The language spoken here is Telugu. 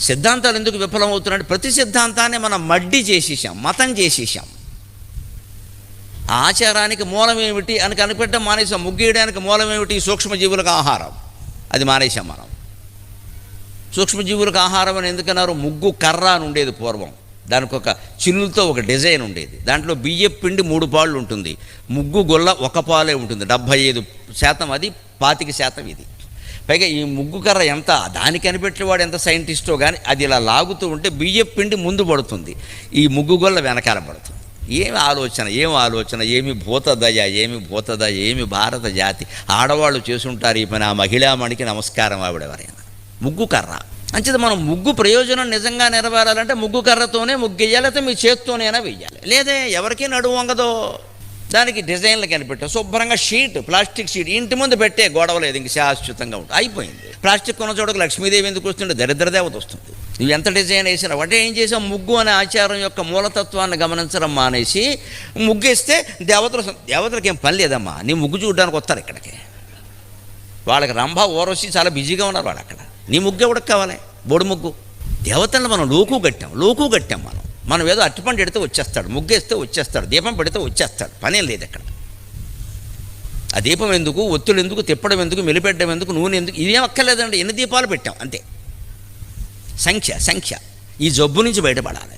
సిద్ధాంతాలు ఎందుకు విఫలమవుతున్నాయి? ప్రతి సిద్ధాంతాన్ని మనం మడ్డి చేసేసాం, మతం చేసేసాం. ఆచారానికి మూలం ఏమిటి అని కనిపెట్టడం మానేసాం. ముగ్గేయడానికి మూలం ఏమిటి? సూక్ష్మజీవులకు ఆహారం. అది మానేసాం మనం. సూక్ష్మజీవులకు ఆహారం అని ఎందుకన్నారు? ముగ్గు కర్ర అని ఉండేది పూర్వం. దానికి ఒక చిల్లుతో ఒక డిజైన్ ఉండేది. దాంట్లో బియ్యపు పిండి 3 పాళ్ళు ఉంటుంది. ముగ్గు గొల్ల 1 పాలే ఉంటుంది. 75% అది, 25% ఇది. పైగా ఈ ముగ్గు కర్ర ఎంత, దానికి కనిపెట్టేవాడు ఎంత సైంటిస్టో కానీ, అది ఇలా లాగుతూ ఉంటే బియ్యపు పిండి ముందు పడుతుంది, ఈ ముగ్గు గొల్ల వెనకాల పడుతుంది. ఏమి ఆలోచన, ఏమి భూతదయ, ఏమి భారత జాతి. ఆడవాళ్ళు చేసుంటారు ఈ పని. ఆ మహిళామణికి నమస్కారం ఆవిడెవరైనా. ముగ్గు కర్ర అంచేది మనం ముగ్గు ప్రయోజనం నిజంగా నెరవేరాలంటే ముగ్గు కర్రతోనే ముగ్గేయాలి, లేకపోతే మీ చేత్తోనైనా వెయ్యాలి. లేదే ఎవరికీ నడువు వంగదో. దానికి డిజైన్లు కనిపెట్టాం. శుభ్రంగా షీట్, ప్లాస్టిక్ షీట్ ఇంటి ముందు పెట్టే గొడవ లేదు, ఇంక శాశ్వతంగా ఉంటుంది. అయిపోయింది. ప్లాస్టిక్ కొన్న చోటకు లక్ష్మీదేవి ఎందుకు వస్తుంటే దరిద్ర దేవత వస్తుంది. నువ్వు ఎంత డిజైన్ వేసినా అంటే ఏం చేసాం? ముగ్గు అనే ఆచారం యొక్క మూలతత్వాన్ని గమనించడం మానేసి ముగ్గేస్తే దేవతలకు ఏం పని లేదమ్మా, నీ ముగ్గు చూడడానికి వస్తారు ఇక్కడికి. వాళ్ళకి రంభ ఓరవసి చాలా బిజీగా ఉన్నారు వాళ్ళు అక్కడ. నీ ముగ్గు ఎవడికి కావాలి? బోడి ముగ్గు. దేవతలను మనం లోకు కట్టాం మనం ఏదో అట్టిపండు ఎడితే వచ్చేస్తాడు, ముగ్గేస్తే వచ్చేస్తాడు, దీపం పెడితే వచ్చేస్తాడు, పనేం లేదు అక్కడ. ఆ దీపం ఎందుకు, ఒత్తులు ఎందుకు, తిప్పడం ఎందుకు, మెలిపెట్టడం ఎందుకు, నూనె ఎందుకు, ఇదేం అక్కర్లేదండి. ఎన్ని దీపాలు పెట్టాం అంతే. సంఖ్య ఈ జబ్బు నుంచి బయటపడాలి.